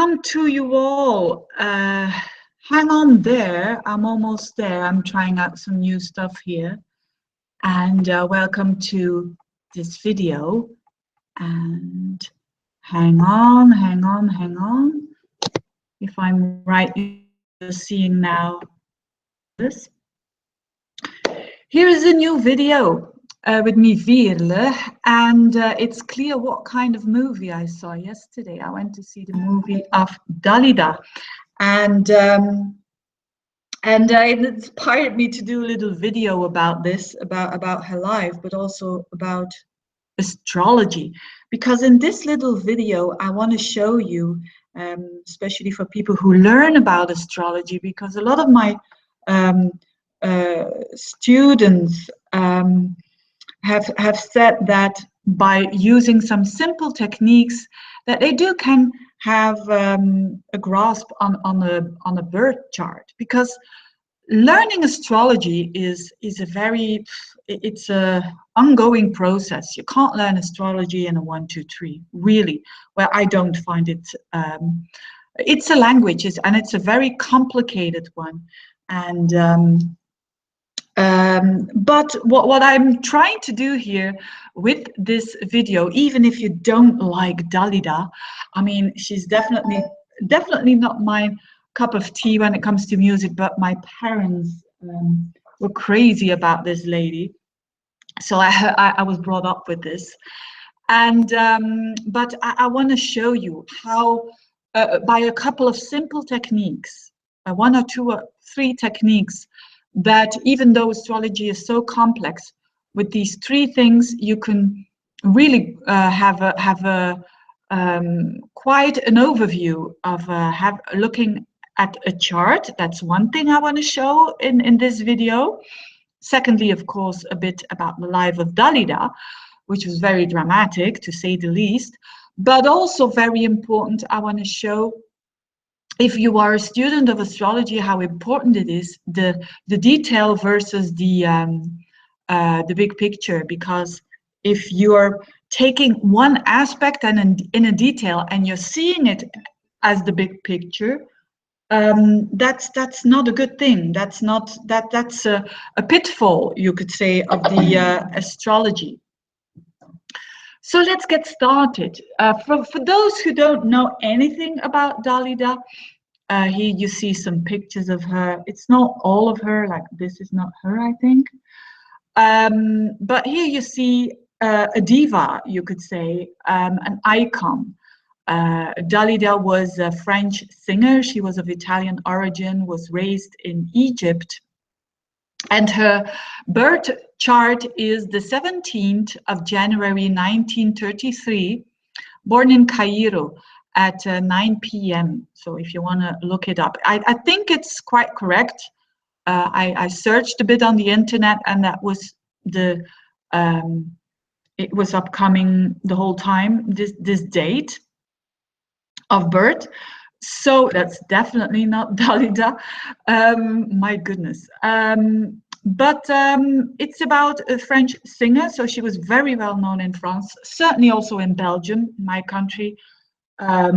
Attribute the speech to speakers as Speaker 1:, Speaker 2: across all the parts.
Speaker 1: Welcome to you all. Hang on there. I'm almost there. I'm trying out some new stuff here. And welcome to this video. And hang on. If I'm right, you're seeing now this. Here is a new video with me, Veerle, and it's clear what kind of movie I saw yesterday. I went to see the movie of Dalida, and it inspired me to do a little video about this, about her life, but also about astrology. Because in this little video, I want to show you, especially for people who learn about astrology, because a lot of my students have said that by using some simple techniques that they can have a grasp on a birth chart, because learning astrology is it's a ongoing process. You can't learn astrology in a 1, 2, 3, really. Well, I don't find it. It's a language, and it's a very complicated one. And but what I'm trying to do here with this video, even if you don't like Dalida, I mean, she's definitely not my cup of tea when it comes to music, but my parents were crazy about this lady. So I was brought up with this. And but I want to show you how by a couple of simple techniques, 1 or 2 or 3 techniques, that even though astrology is so complex, with these 3 things you can really have quite an overview of looking at a chart. That's one thing I want to show in this video. Secondly, of course, a bit about the life of Dalida, which was very dramatic, to say the least. But also very important, I want to show, if you are a student of astrology, how important it is, the detail versus the big picture. Because if you are taking one aspect and in a detail and you're seeing it as the big picture, that's not a good thing. That's a pitfall, you could say, of the astrology. So let's get started. For those who don't know anything about Dalida, here you see some pictures of her. It's not all of her, like this is not her, I think. But here you see a diva, you could say, an icon. Dalida was a French singer. She was of Italian origin, was raised in Egypt. And her birth chart is the 17th of January 1933, born in Cairo at 9 p.m. So if you want to look it up, I think it's quite correct. I searched a bit on the internet, and that was it was upcoming the whole time, this date of birth. So that's definitely not Dalida. My goodness. But it's about a French singer. So she was very well known in France, certainly also in Belgium, my country. I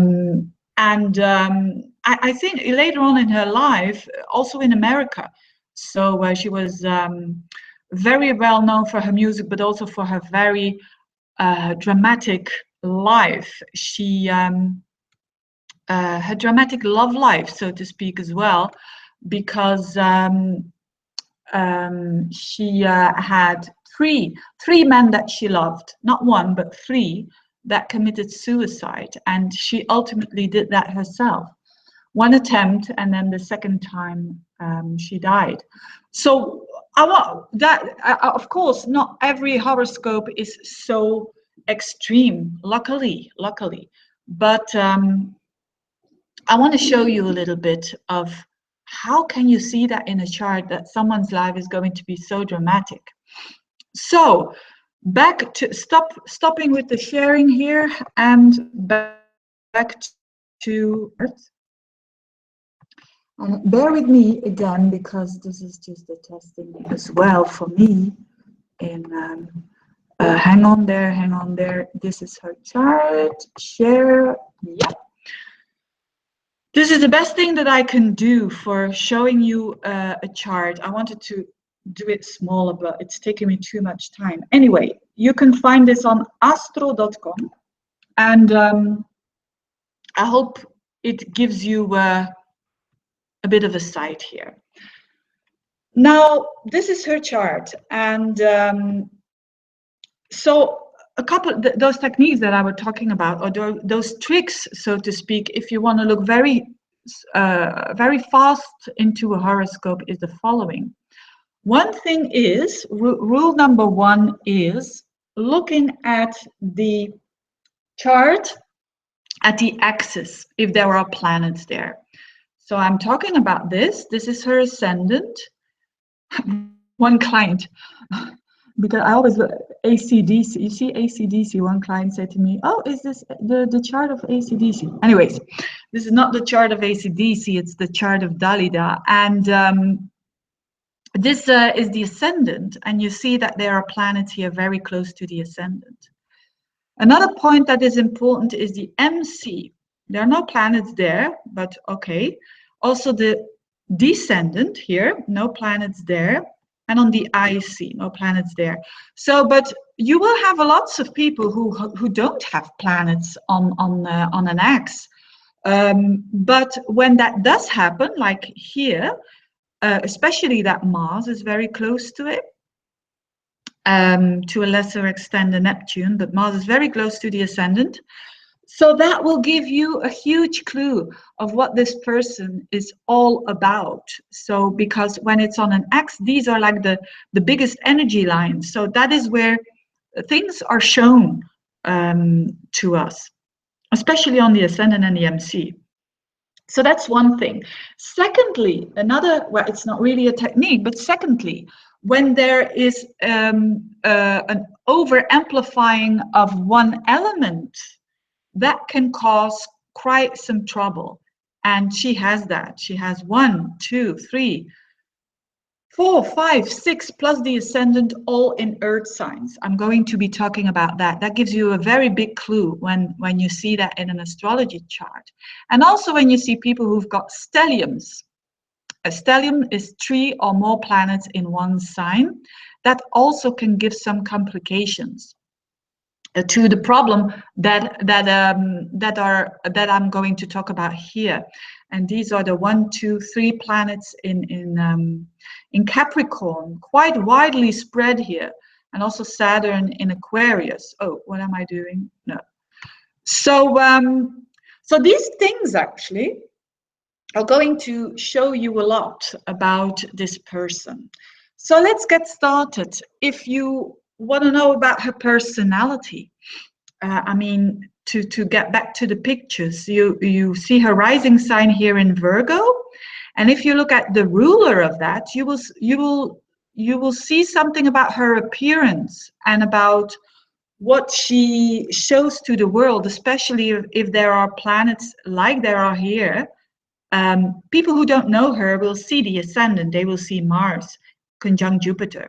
Speaker 1: think later on in her life, also in America. So she was very well known for her music, but also for her very dramatic life. She her dramatic love life, so to speak, as well, because she had three men that she loved, not 1 but 3, that committed suicide, and she ultimately did that herself. 1 attempt, and then the 2nd time she died. So of course, not every horoscope is so extreme, luckily, but I want to show you a little bit of how can you see that in a chart that someone's life is going to be so dramatic. So back to stopping with the sharing here, and back to and bear with me again, because this is just a testing as well for me. And hang on there. This is her chart. Share. Yeah. This is the best thing that I can do for showing you a chart. I wanted to do it smaller, but it's taking me too much time. Anyway, you can find this on astro.com, and I hope it gives you a bit of a sight here. Now, this is her chart, and so a couple those techniques that I was talking about, or those tricks, so to speak, if you want to look very fast into a horoscope, is the following. One thing is, rule number one is looking at the chart at the axis, if there are planets there. So I'm talking about this. This is her ascendant. One client, because I always look ACDC. You see ACDC. One client said to me, "Oh, is this the chart of ACDC?" Anyways, this is not the chart of ACDC. It's the chart of Dalida, and this is the ascendant, and you see that there are planets here very close to the ascendant. Another point that is important is the MC. There are no planets there, but okay. Also the descendant here, no planets there. And on the IC, no planets there. So, but you will have lots of people who don't have planets on an axe. But when that does happen, like here, especially that Mars is very close to it, to a lesser extent the Neptune, but Mars is very close to the ascendant. So that will give you a huge clue of what this person is all about. So because when it's on an axe, these are like the biggest energy lines. So that is where things are shown to us, especially on the ascendant and the MC. So that's one thing. Secondly, well, it's not really a technique, but secondly, when there is an over-amplifying of one element, that can cause quite some trouble. And she has that. She has 1, 2, 3, 4, 5, 6, plus the ascendant, all in earth signs. I'm going to be talking about that. That gives you a very big clue when you see that in an astrology chart. And also when you see people who've got stelliums. A stellium is 3 or more planets in one sign. That also can give some complications to the problem that I'm going to talk about here. And these are the 1, 2, 3 planets in Capricorn, quite widely spread here, and also Saturn in Aquarius. Oh, what am I doing? No. So so these things actually are going to show you a lot about this person. So let's get started. If you want to know about her personality, I mean, to get back to the pictures, you see her rising sign here in Virgo, and if you look at the ruler of that, you will see something about her appearance and about what she shows to the world, especially if there are planets like there are here. People who don't know her will see the ascendant. They will see Mars conjunct Jupiter,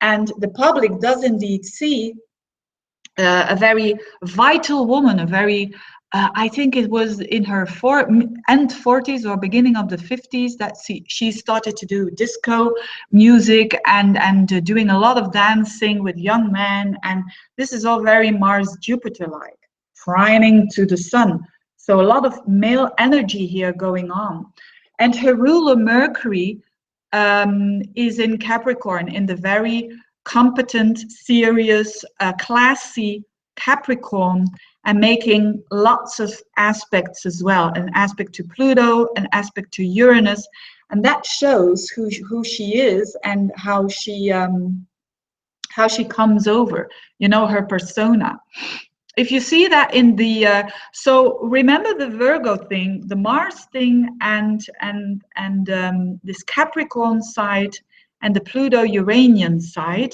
Speaker 1: and the public does indeed see a very vital woman, a very, I think it was in her end 40s or beginning of the 50s that she started to do disco music and doing a lot of dancing with young men. And this is all very Mars Jupiter-like, trining to the sun. So a lot of male energy here going on. And her ruler Mercury is in Capricorn, in the very competent, serious, classy Capricorn, and making lots of aspects as well, an aspect to Pluto, an aspect to Uranus, and that shows who she is and how she comes over, you know, her persona. If you see that in the so remember the Virgo thing, the Mars thing, and this Capricorn side and the Pluto Uranian side.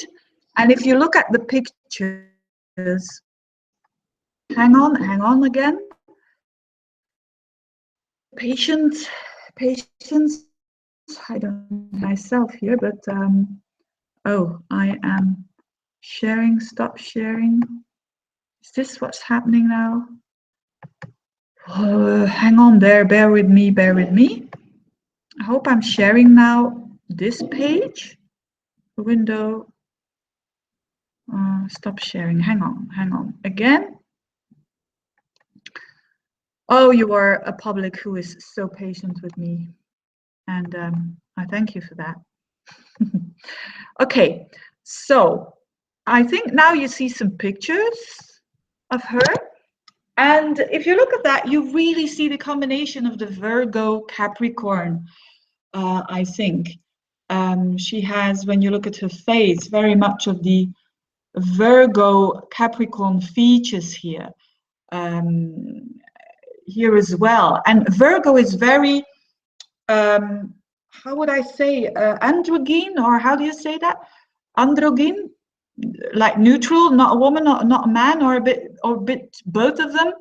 Speaker 1: And if you look at the pictures, hang on again. Patience. I don't know myself here, but oh, I am sharing. Stop sharing. Is this what's happening now? Hang on there, bear with me, bear with me. I hope I'm sharing now this page. Window. Stop sharing. Hang on. Again. Oh, you are a public who is so patient with me. And I thank you for that. Okay, so I think now you see some pictures of her. And if you look at that, you really see the combination of the Virgo Capricorn, I think. She has, when you look at her face, very much of the Virgo Capricorn features here. Here as well. And Virgo is very, how would I say, androgyne, or how do you say that? Androgyne, like neutral, not a woman, not a man, or a bit both of them.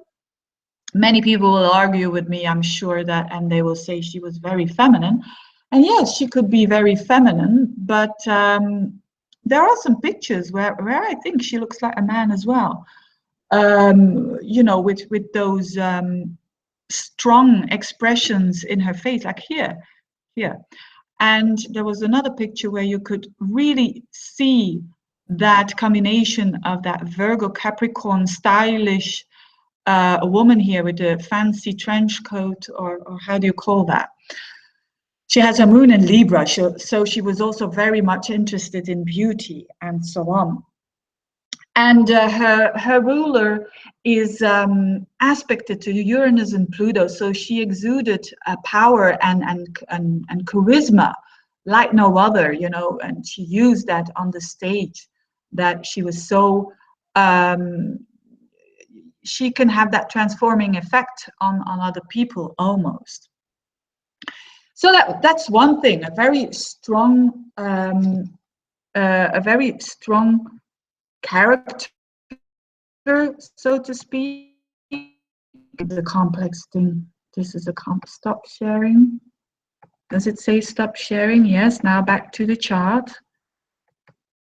Speaker 1: Many people will argue with me, I'm sure that, and they will say she was very feminine. And yes, she could be very feminine, but there are some pictures where I think she looks like a man as well. You know, with those strong expressions in her face, like here. And there was another picture where you could really see that combination of that Virgo Capricorn stylish woman here with a fancy trench coat, or how do you call that? She has a moon in Libra, so she was also very much interested in beauty and so on. And her ruler is aspected to Uranus and Pluto, so she exuded power and charisma like no other, you know, and she used that on the stage, that she was so, she can have that transforming effect on other people almost. So that's one thing, a very strong character, so to speak. The complex thing. This is a stop sharing. Does it say stop sharing? Yes. Now back to the chart.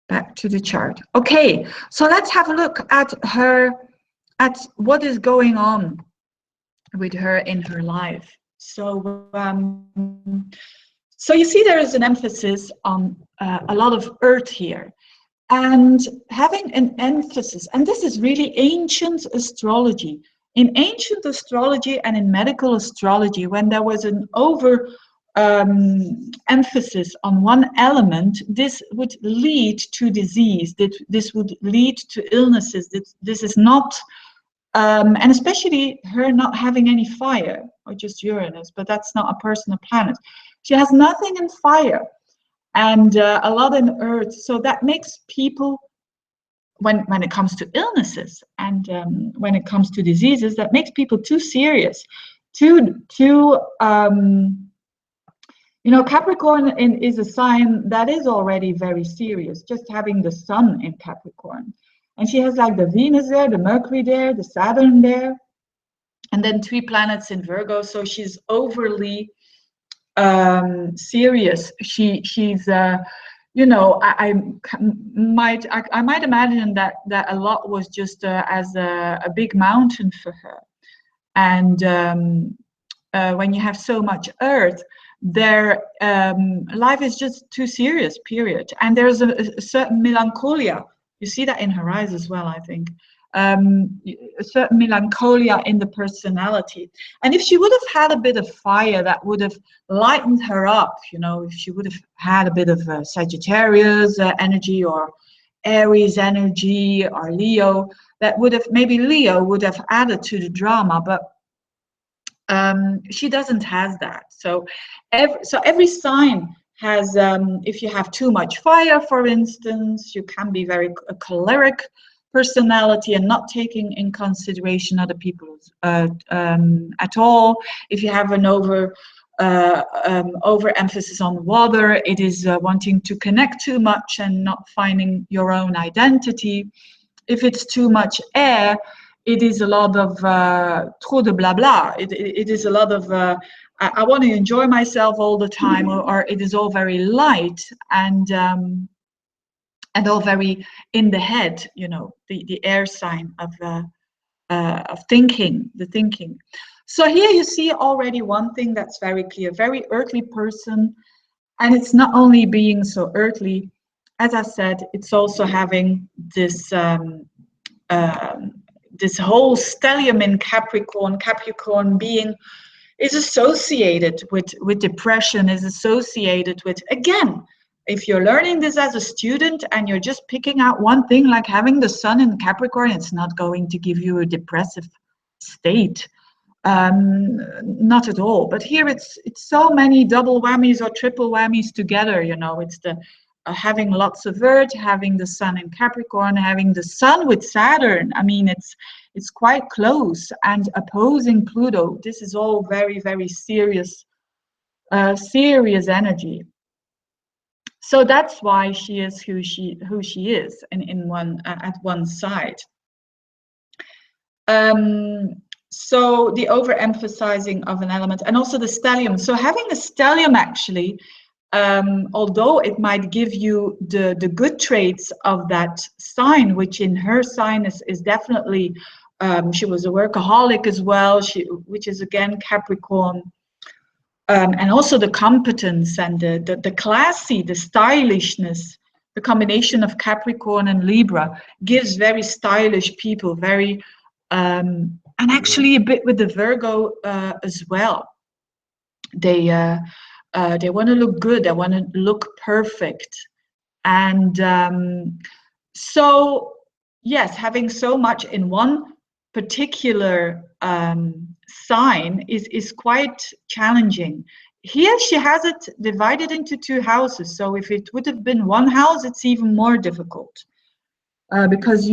Speaker 1: Back to the chart. Okay, so let's have a look at her, at what is going on with her in her life. So, so you see there is an emphasis on a lot of earth here. And having an emphasis, and this is really ancient astrology. In ancient astrology and in medical astrology, when there was an emphasis on one element, this would lead to disease, this would lead to illnesses. This is not, and especially her not having any fire, or just Uranus, but that's not a personal planet. She has nothing in fire, and a lot in earth, so that makes people, when it comes to illnesses and when it comes to diseases, that makes people too serious, too you know, Capricorn is a sign that is already very serious, just having the sun in Capricorn. And she has like the Venus there, the Mercury there, the Saturn there, and then 3 planets in Virgo, so she's overly serious. She's you know, I might imagine that a lot was just as a big mountain for her. And when you have so much earth, their life is just too serious, period. And there's a certain melancholia. You see that in her eyes as well, I think. A certain melancholia in the personality. And if she would have had a bit of fire, that would have lightened her up, you know, if she would have had a bit of Sagittarius energy, or Aries energy, or Leo, that would have, maybe Leo would have added to the drama, but she doesn't have that. So every sign has, if you have too much fire, for instance, you can be very a choleric personality and not taking in consideration other people at all. If you have an overemphasis on water, it is wanting to connect too much and not finding your own identity. If it's too much air, it is a lot of trop de blabla. It is a lot of I want to enjoy myself all the time, or it is all very light and all very in the head. You know, the air sign of thinking, the thinking. So here you see already one thing that's very clear, very earthly person. And it's not only being so earthly, as I said, it's also having this this whole stellium in Capricorn. Capricorn being is associated with depression, is associated with, again, if you're learning this as a student and you're just picking out one thing, like having the sun in Capricorn, it's not going to give you a depressive state. Not at all. But here it's so many double whammies or triple whammies together. You know, it's the having lots of Earth, having the sun in Capricorn, having the sun with Saturn. I mean, it's quite close, and opposing Pluto. This is all very, very serious, serious energy. So that's why she is who she is, in one at one side. So the overemphasizing of an element, and also the stellium. So having a stellium actually, although it might give you the good traits of that sign, which in her sign is definitely, she was a workaholic as well, which is again Capricorn, and also the competence and the classy, the stylishness. The combination of Capricorn and Libra gives very stylish people, very and actually a bit with the Virgo as well. They want to look good, they want to look perfect. And so, yes, having so much in one particular sign is quite challenging. Here she has it divided into 2 houses. So if it would have been 1 house, it's even more difficult. Because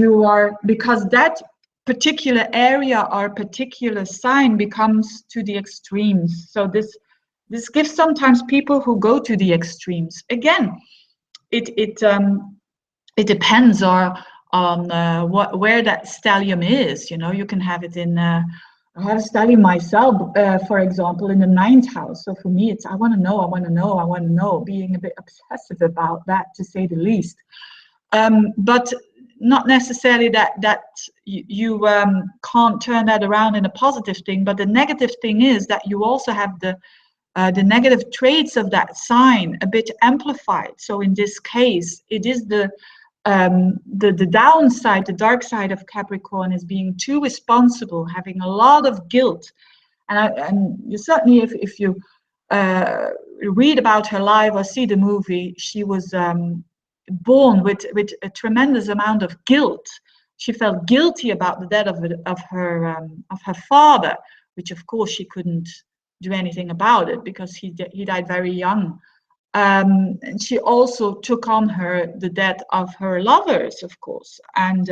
Speaker 1: that particular area or particular sign becomes to the extremes. So this gives sometimes people who go to the extremes. Again, it depends on where that stellium is. You know, you can have it in. I have a stellium myself, for example, in the 9th house. So for me, it's I want to know, being a bit obsessive about that, to say the least. But not necessarily that you can't turn that around in a positive thing, but the negative thing is that you also have the negative traits of that sign a bit amplified. So in this case, it is the downside, the dark side of Capricorn is being too responsible, having a lot of guilt. And you certainly, if you read about her life or see the movie, she was born with a tremendous amount of guilt. She felt guilty about the death of her father, which of course she couldn't do anything about it because he died very young. And she also took on the death of her lovers, of course, and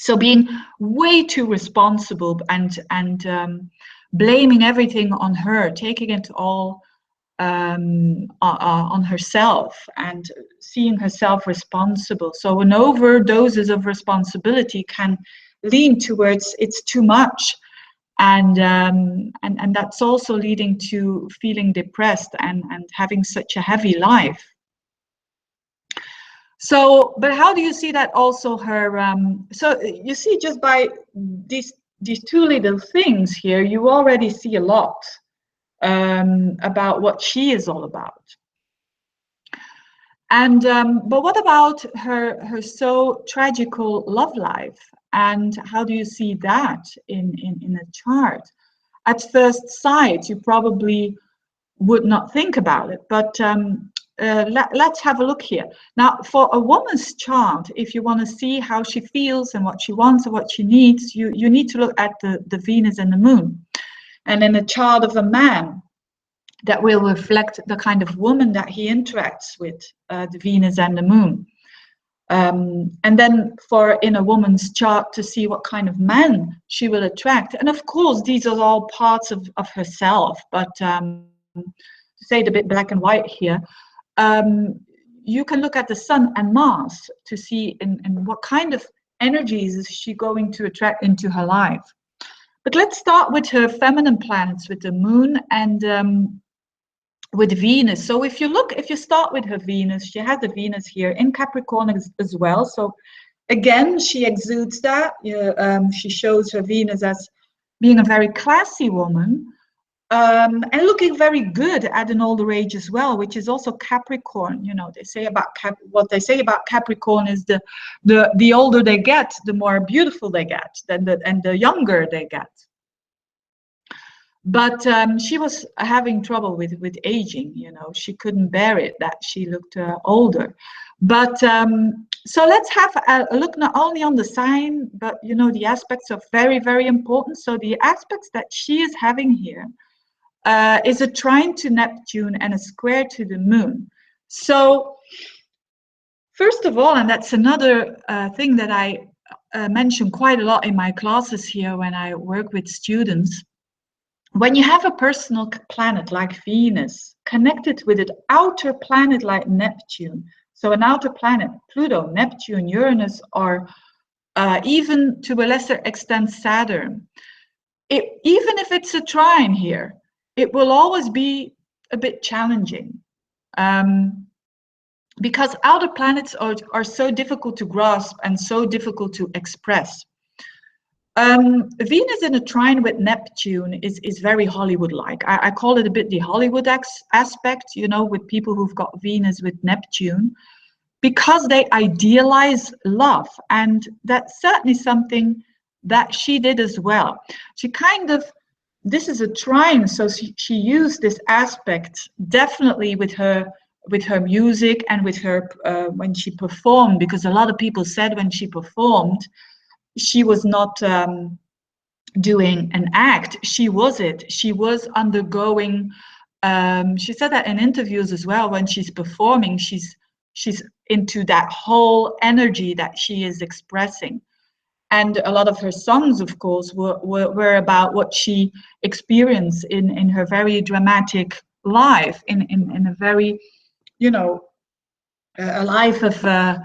Speaker 1: so being way too responsible and blaming everything on her, taking it all on herself and seeing herself responsible. So an overdoses of responsibility can lean towards it's too much, and that's also leading to feeling depressed and having such a heavy life. So, but how do you see that also her? So you see, just by these 2 little things here, you already see a lot about what she is all about. And but what about her so tragical love life, and how do you see that in a chart? At first sight, you probably would not think about it, but let's have a look here. Now, for a woman's chart, if you want to see how she feels and what she wants and what she needs, you need to look at the Venus and the Moon. And in a chart of a man, that will reflect the kind of woman that he interacts with, the Venus and the Moon. And then in a woman's chart to see what kind of man she will attract. And of course, these are all parts of herself, but to say it a bit black and white here, you can look at the Sun and Mars to see in what kind of energies is she going to attract into her life. But let's start with her feminine planets, with the Moon and with Venus. So if you start with her Venus, she has the Venus here in Capricorn as well. So again, she exudes that. She shows her Venus as being a very classy woman, and looking very good at an older age as well, which is also Capricorn. You know, they say about what they say about Capricorn is the older they get, the more beautiful they get, and the younger they get. But she was having trouble with aging. You know, she couldn't bear it that she looked older. But so let's have a look not only on the sign, but you know, the aspects are very, very important. So the aspects that she is having here is a trine to Neptune and a square to the moon. So first of all, and that's another thing that I mention quite a lot in my classes here when I work with students, when you have a personal planet like Venus connected with an outer planet like Neptune, so an outer planet, Pluto, Neptune, Uranus, or even to a lesser extent Saturn, even if it's a trine here, it will always be a bit challenging, because outer planets are so difficult to grasp and so difficult to express. Venus in a trine with Neptune is very Hollywood-like. I call it a bit the Hollywood aspect, you know, with people who've got Venus with Neptune, because they idealize love. And that's certainly something that she did as well. She kind of, this is a trine, so she used this aspect definitely with her music and with her when she performed, because a lot of people said when she performed, she was not doing an act. She was it. She was undergoing. She said that in interviews as well. When she's performing, she's into that whole energy that she is expressing. And a lot of her songs, of course, were about what she experienced in her very dramatic life, in a very, you know, a life of a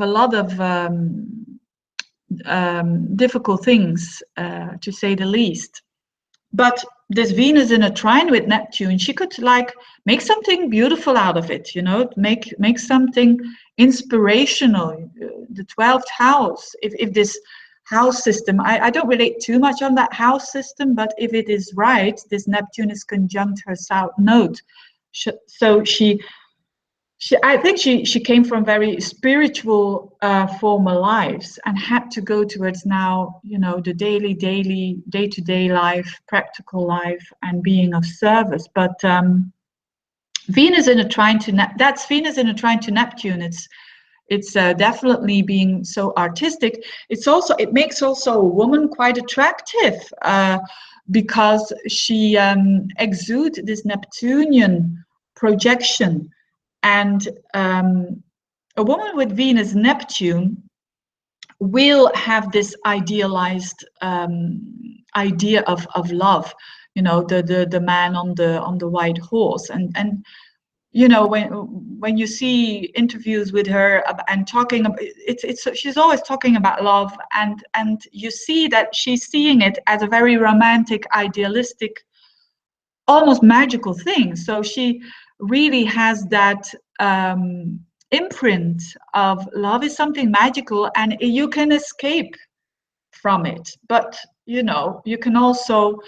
Speaker 1: lot of difficult things, to say the least. But this Venus in a trine with Neptune, she could like make something beautiful out of it, you know, make something inspirational. The 12th house, if this house system, I don't relate too much on that house system, but if it is right, this Neptune is conjunct her south node. So I think she came from very spiritual former lives and had to go towards now, you know, the day-to-day life, practical life, and being of service. But Venus in a trine to that's Venus in a trine to Neptune. It's definitely being so artistic. It makes also a woman quite attractive because she exudes this Neptunian projection. And a woman with Venus Neptune will have this idealized idea of love, you know, the man on the white horse, and you know, when you see interviews with her and talking about she's always talking about love, and you see that she's seeing it as a very romantic, idealistic, almost magical thing. So she really has that imprint of love is something magical and you can escape from it. But, you know, you can also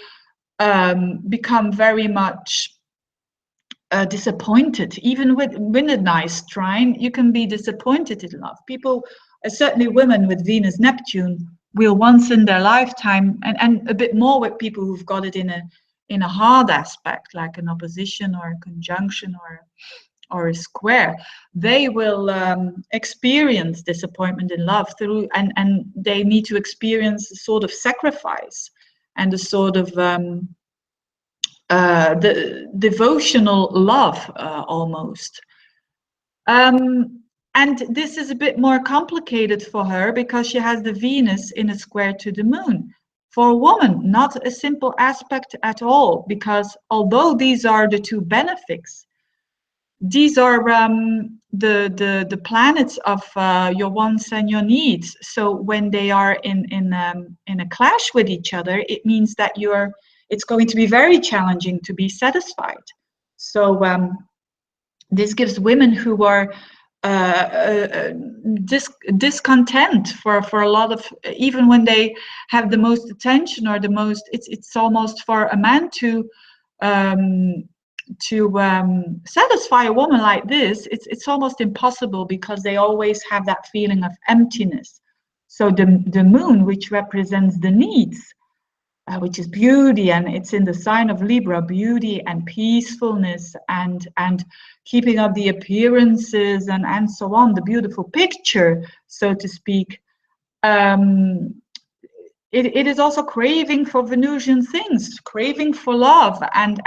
Speaker 1: become very much disappointed. Even with a nice trine, you can be disappointed in love. People, certainly women with Venus Neptune, will once in their lifetime, and a bit more with people who've got it in a hard aspect, like an opposition or a conjunction or a square, they will experience disappointment in love through, and they need to experience a sort of sacrifice and a sort of the devotional love almost. And this is a bit more complicated for her because she has the Venus in a square to the moon. For a woman, not a simple aspect at all, because although these are the two benefics, these are the planets of your wants and your needs. So when they are in a clash with each other, it means that it's going to be very challenging to be satisfied. So this gives women who are discontent for a lot of, even when they have the most attention or the most, it's almost for a man to satisfy a woman like this, it's almost impossible, because they always have that feeling of emptiness. So the moon, which represents the needs, which is beauty, and it's in the sign of Libra, beauty and peacefulness and keeping up the appearances and so on, the beautiful picture, so to speak. It is also craving for Venusian things, craving for love and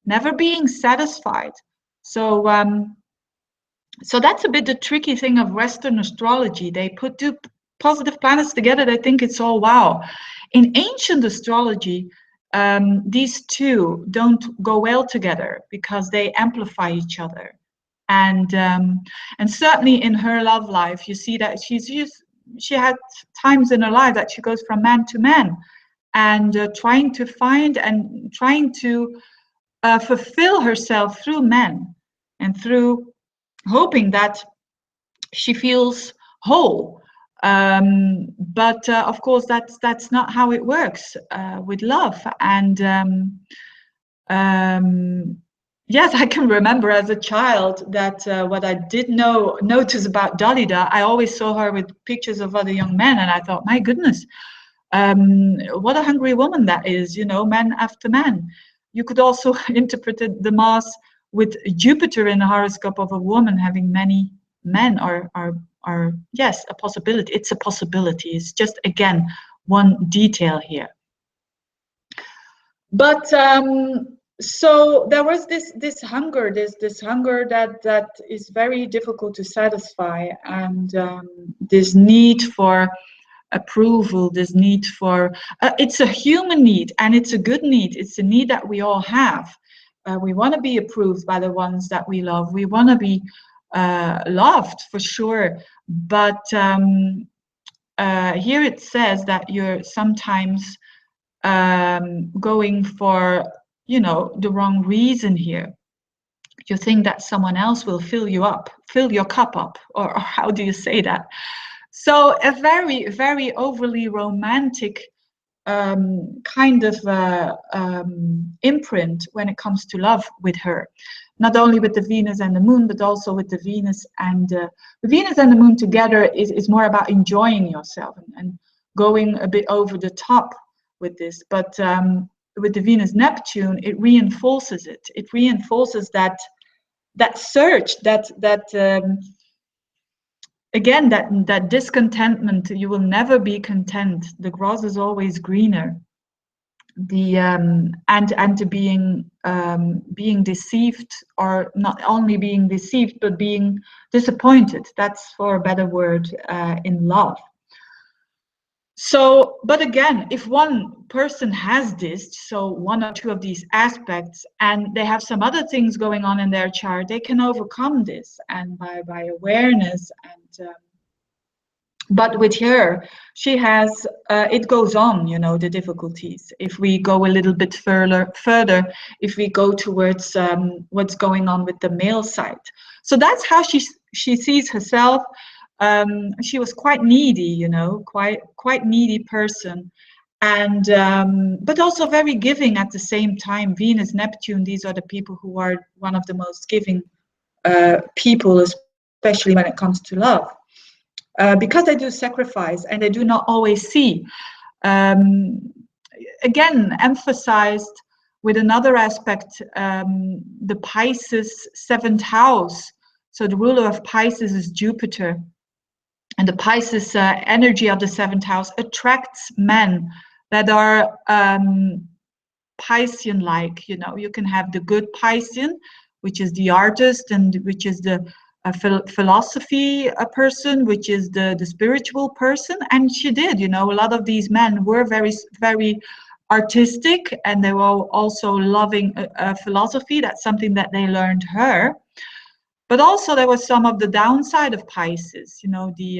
Speaker 1: never being satisfied. So so that's a bit the tricky thing of Western astrology. They put two positive planets together, they think it's all wow. In ancient astrology, these two don't go well together because they amplify each other. And certainly in her love life, you see that she had times in her life that she goes from man to man, and trying to find and trying to fulfill herself through men, and through hoping that she feels whole. But of course, that's not how it works with love. And yes, I can remember as a child that what I did notice about Dalida, I always saw her with pictures of other young men, and I thought, my goodness, what a hungry woman that is, you know, man after man. You could also interpret the Mars with Jupiter in the horoscope of a woman having many men, or yes, a possibility. It's a possibility. It's just, again, one detail here. But so there was this hunger, this hunger that is very difficult to satisfy, and this need for approval, this need for it's a human need, and it's a good need. It's a need that we all have. We want to be approved by the ones that we love. We want to be loved, for sure. But here it says that you're sometimes going for, you know, the wrong reason here. You think that someone else will fill you up, fill your cup up, or how do you say that? So a very, very overly romantic kind of imprint when it comes to love with her. Not only with the Venus and the Moon, but also with the Venus and the Moon together is more about enjoying yourself and going a bit over the top with this. But with the Venus Neptune, it reinforces it. It reinforces that search, again, that discontentment. You will never be content. The grass is always greener. The and being deceived, or not only being deceived, but being disappointed. That's, for a better word, in love. So, but again, if one person has this, so one or two of these aspects, and they have some other things going on in their chart, they can overcome this, and by awareness. And but with her, she has it goes on, you know, the difficulties. If we go a little bit further, if we go towards what's going on with the male side, so that's how she sees herself. She was quite needy, you know, quite needy person, and but also very giving at the same time. Venus, Neptune, these are the people who are one of the most giving people, especially when it comes to love, because they do sacrifice and they do not always see. Again, emphasized with another aspect, the Pisces 7th house. So the ruler of Pisces is Jupiter. And the Pisces energy of the 7th house attracts men that are Piscean-like. You know, you can have the good Piscean, which is the artist, and which is the philosophy person, which is the spiritual person. And she did, you know, a lot of these men were very, very artistic, and they were also loving philosophy. That's something that they learned her. But also there was some of the downside of Pisces, you know, the,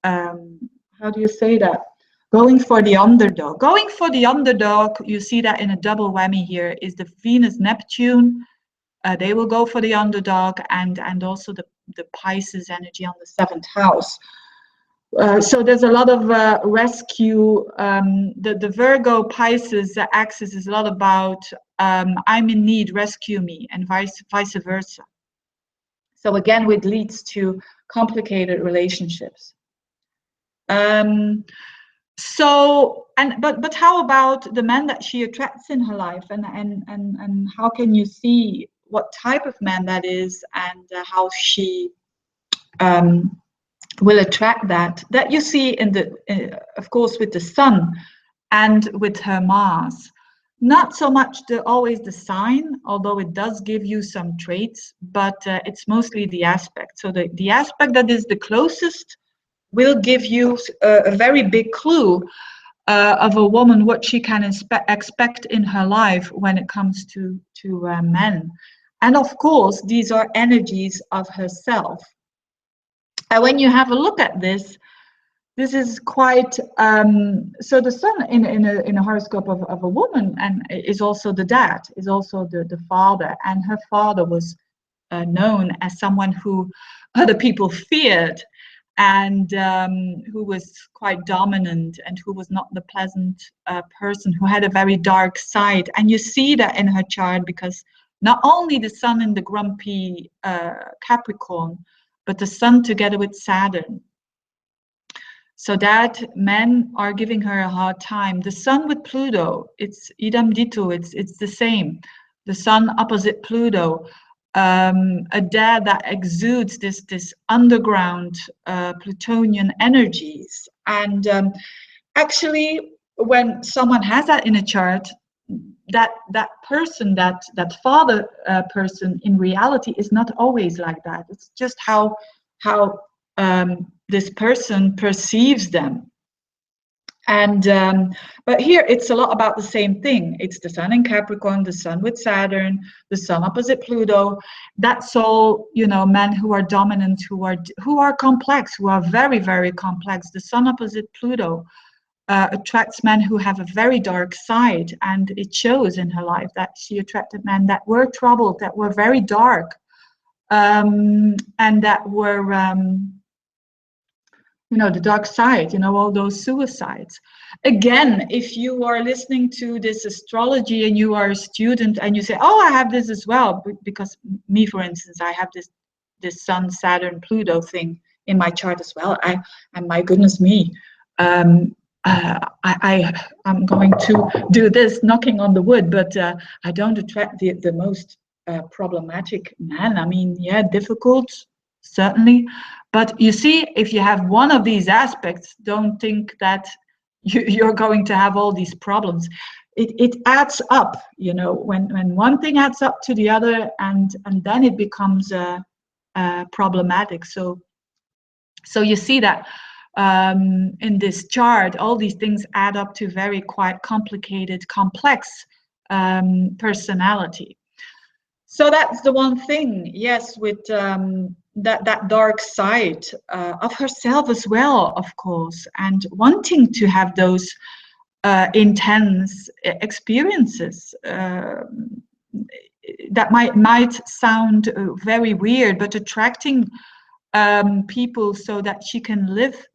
Speaker 1: how do you say that? Going for the underdog. Going for the underdog, you see that in a double whammy here, is the Venus Neptune. They will go for the underdog, and also the Pisces energy on the 7th house. So there's a lot of rescue. The Virgo Pisces axis is a lot about I'm in need, rescue me, and vice versa. So again, which leads to complicated relationships. But how about the men that she attracts in her life, and how can you see what type of man that is, and how she will attract that you see in the of course with the sun and with her Mars. Not so much always the sign, although it does give you some traits, but it's mostly the aspect. So the aspect that is the closest will give you a very big clue of a woman, what she can expect in her life when it comes to men. And of course, these are energies of herself. And when you have a look at this is quite so the sun in a horoscope of a woman and is also the dad, is also the father, and her father was known as someone who other people feared, and who was quite dominant, and who was not the pleasant person, who had a very dark side. And you see that in her chart, because not only the sun in the grumpy Capricorn, but the sun together with Saturn. So that men are giving her a hard time. The sun with Pluto, it's idem dito, it's the same. The sun opposite Pluto, a dad that exudes this underground Plutonian energies. And actually, when someone has that in a chart, that person, that father person, in reality is not always like that. It's just how this person perceives them. And but here it's a lot about the same thing. It's the sun in Capricorn, the sun with Saturn, the sun opposite Pluto. That's all, you know, men who are dominant, who are complex, who are very, very complex. The sun opposite Pluto attracts men who have a very dark side, and it shows in her life that she attracted men that were troubled, that were very dark, and that were you know, the dark side, you know, all those suicides. Again, if you are listening to this astrology and you are a student and you say, oh, I have this as well, because me, for instance, I have this Sun, Saturn, Pluto thing in my chart as well. And my goodness me, I'm going to do this, knocking on the wood, but I don't attract the most problematic man. I mean, yeah, difficult, certainly. But you see, if you have one of these aspects, don't think that you're going to have all these problems. It adds up, you know, when one thing adds up to the other, and then it becomes problematic. So you see that in this chart, all these things add up to very quite complicated, complex personality. So that's the one thing, yes, with that dark side of herself as well, of course, and wanting to have those intense experiences that might sound very weird, but attracting people so that she can live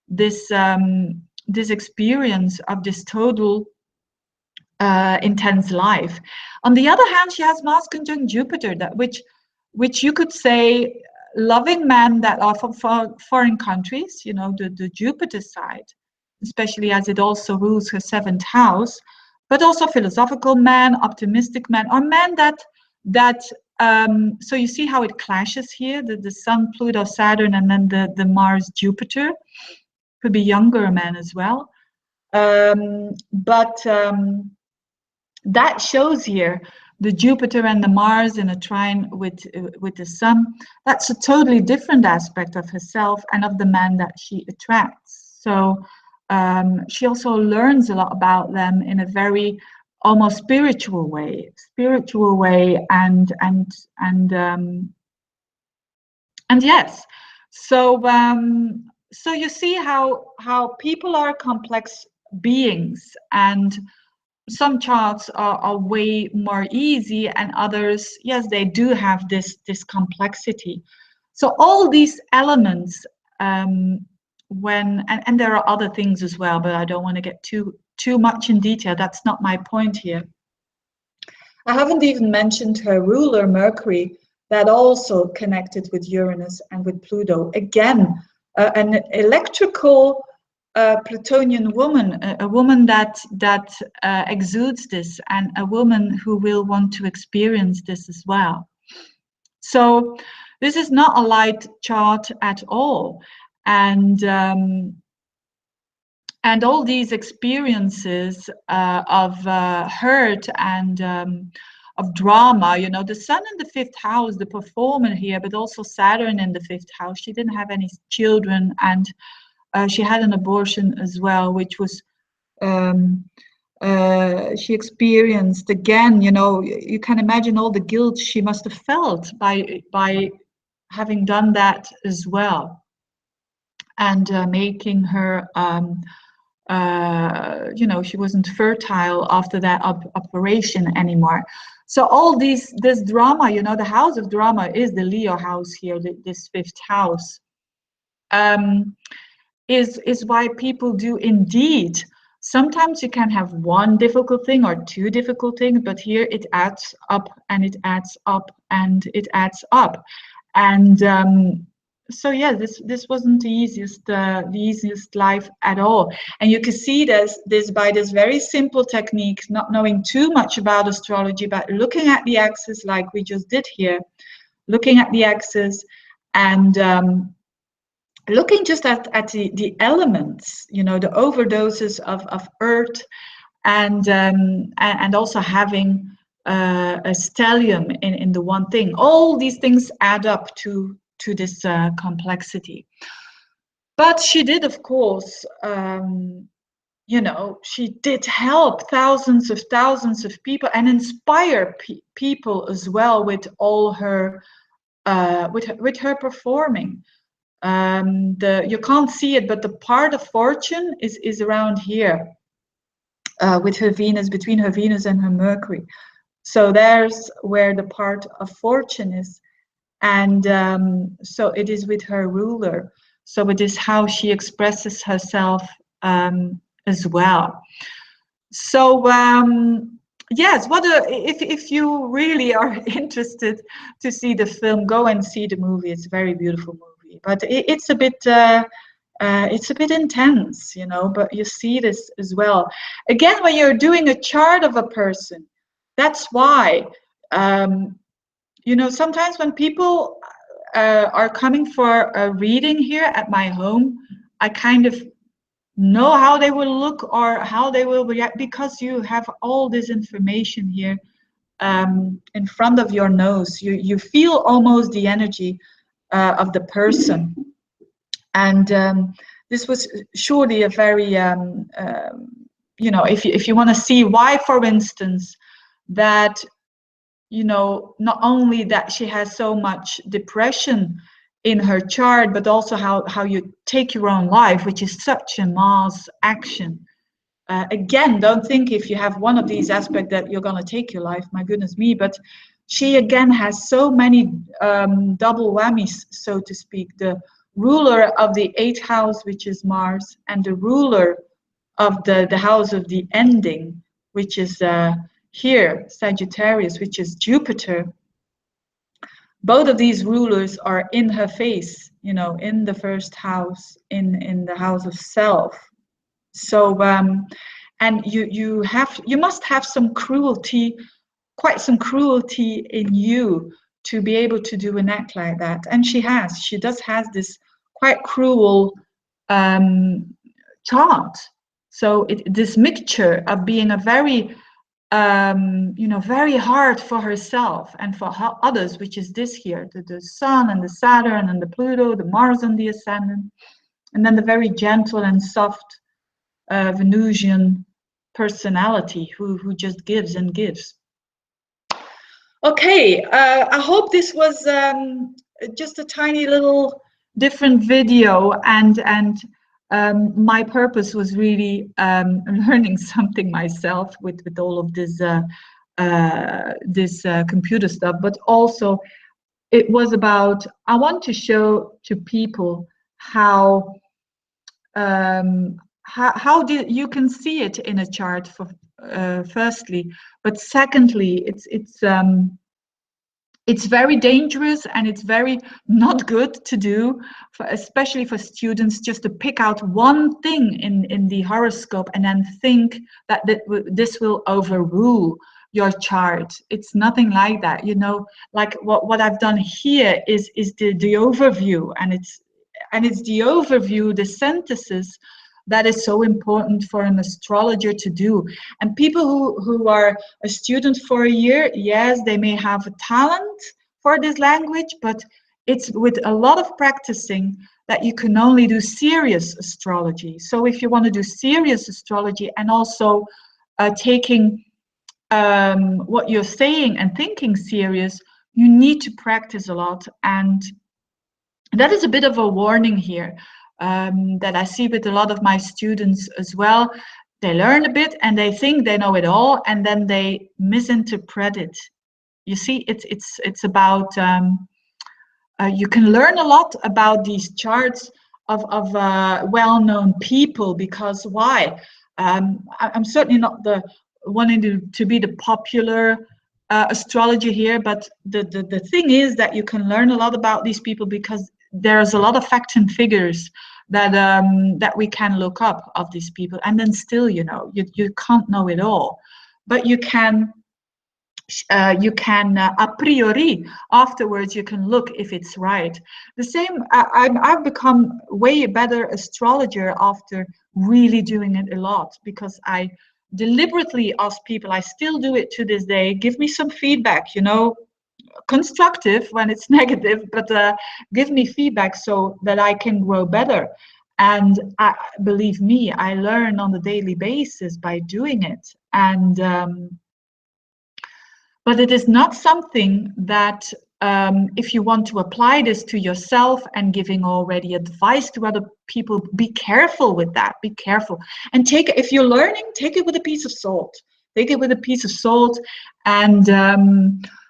Speaker 1: this this experience of this total intense life. On the other hand, she has Mars conjunct Jupiter, that which you could say loving men that are from foreign countries, you know, the Jupiter side, especially as it also rules her 7th house, but also philosophical men, optimistic men, or men that so you see how it clashes here, the Sun, Pluto, Saturn, and then the Mars, Jupiter. Could be younger men as well. That shows here the Jupiter and the Mars in a trine with the Sun. That's a totally different aspect of herself and of the man that she attracts. So she also learns a lot about them in a very almost spiritual way, and yes. So you see how people are complex beings, and some charts are way more easy, and others, yes, they do have this complexity. So all these elements, when and there are other things as well, but I don't want to get too much in detail. That's not my point here. I haven't even mentioned her ruler, Mercury, that also connected with Uranus and with Pluto. Again, an electrical Plutonian woman, a woman that exudes this, and a woman who will want to experience this as well. So this is not a light chart at all, and all these experiences of hurt and of drama, you know, the Sun in the 5th house, the performer here, but also Saturn in the 5th house. She didn't have any children, and she had an abortion as well, which was she experienced, again, you know, you can imagine all the guilt she must have felt by having done that as well, and making her you know, she wasn't fertile after that operation anymore. So all this drama, you know, the house of drama is the Leo house here, this 5th house, is why people do indeed. Sometimes you can have one difficult thing or two difficult things, but here it adds up and it adds up and it adds up. And so yeah, this wasn't the easiest life at all. And you can see this by this very simple technique, not knowing too much about astrology, but looking at the axis like we just did here, looking at the axis and looking just at the elements, you know, the overdoses of earth, and also having a stellium in the one thing. All these things add up to this complexity. But she did, of course, you know, she did help thousands of people and inspire people as well with all her with her performing. You can't see it, but the part of fortune is around here, with her Venus, between her Venus and her Mercury. So there's where the part of fortune is. And so it is with her ruler. So it is how she expresses herself as well. So yes, if you really are interested to see the film, go and see the movie. It's a very beautiful movie, but it's a bit intense, you know. But you see this as well. Again, when you're doing a chart of a person, that's why. You know, sometimes when people are coming for a reading here at my home, I kind of know how they will look or how they will react, because you have all this information here in front of your nose. You feel almost the energy of the person. And this was surely a very, you know, if you want to see why, for instance, that, you know, not only that she has so much depression in her chart, but also how you take your own life, which is such a mass action. Again, don't think if you have one of these aspects that you're going to take your life, my goodness me, but she again has so many double whammies, so to speak. The ruler of the 8th house, which is Mars, and the ruler of the house of the ending, which is here, Sagittarius, which is Jupiter. Both of these rulers are in her face, you know, in the 1st house, in the house of self. So, and you must have some cruelty, quite some cruelty in you to be able to do an act like that. And she does has this quite cruel chart. So this mixture of being a very you know, very hard for herself and for others, which is this here, the Sun and the Saturn and the Pluto, the Mars and the Ascendant, and then the very gentle and soft Venusian personality who just gives and gives. Okay, I hope this was just a tiny little different video, and my purpose was really learning something myself with all of this this computer stuff, but also it was about, I want to show to people how you can see it in a chart, for firstly, but secondly, it's very dangerous and it's very not good to do, especially for students, just to pick out one thing in the horoscope and then think that this will overrule your chart. It's nothing like that, you know. Like what I've done here is the overview, and it's the overview, the synthesis, that is so important for an astrologer to do. And people who are a student for a year, yes, they may have a talent for this language, but it's with a lot of practicing that you can only do serious astrology. So if you want to do serious astrology and also taking what you're saying and thinking serious, you need to practice a lot. And that is a bit of a warning here, that I see with a lot of my students as well. They learn a bit and they think they know it all, and then they misinterpret it. You see, it's about you can learn a lot about these charts of well-known people, because why? I'm certainly not the wanting to be the popular astrologer here, but the thing is that you can learn a lot about these people because there's a lot of facts and figures that that we can look up of these people, and then still, you know, you can't know it all, but you can a priori afterwards you can look if it's right. The same, I've become way better astrologer after really doing it a lot, because I deliberately ask people, I still do it to this day, give me some feedback, you know, constructive when it's negative, but give me feedback so that I can grow better. And believe me, I learn on a daily basis by doing it. And but it is not something that, if you want to apply this to yourself and giving already advice to other people, be careful with that. Be careful. And take it, if you're learning, take it with a piece of salt. Take it with a piece of salt. And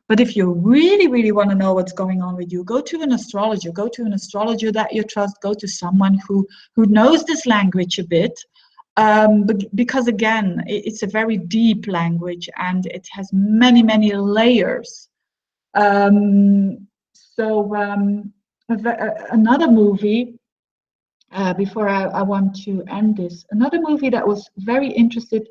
Speaker 1: but if you really, really want to know what's going on with you, go to an astrologer. Go to an astrologer that you trust. Go to someone who knows this language a bit. Because again, it's a very deep language and it has many, many layers. Another movie, before I want to end this, another movie that was very interesting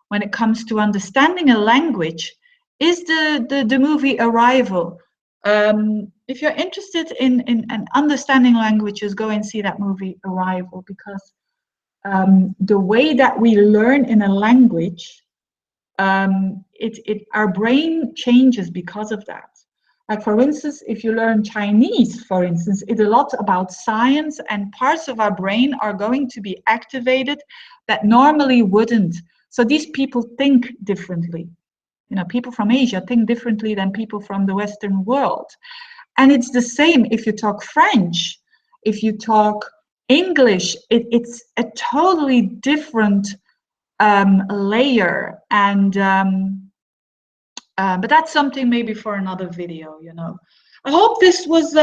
Speaker 1: when it comes to understanding a language is the movie Arrival. If you're interested in understanding languages, go and see that movie Arrival, because the way that we learn in a language, our brain changes because of that. Like, for instance, if you learn Chinese, for instance, it's a lot about science, and parts of our brain are going to be activated that normally wouldn't. So these people think differently. You know, people from Asia think differently than people from the Western world. And it's the same if you talk French, if you talk English, it's a totally different layer. And but that's something maybe for another video, you know. I hope this was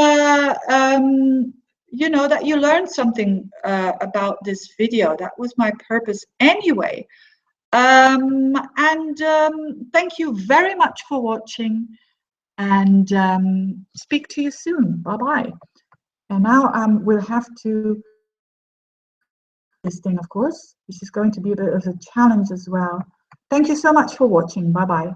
Speaker 1: you know, that you learned something about this video. That was my purpose anyway. Thank you very much for watching, and speak to you soon. Bye bye. And now we'll have to this thing, of course. This is going to be a bit of a challenge as well. Thank you so much for watching. Bye bye.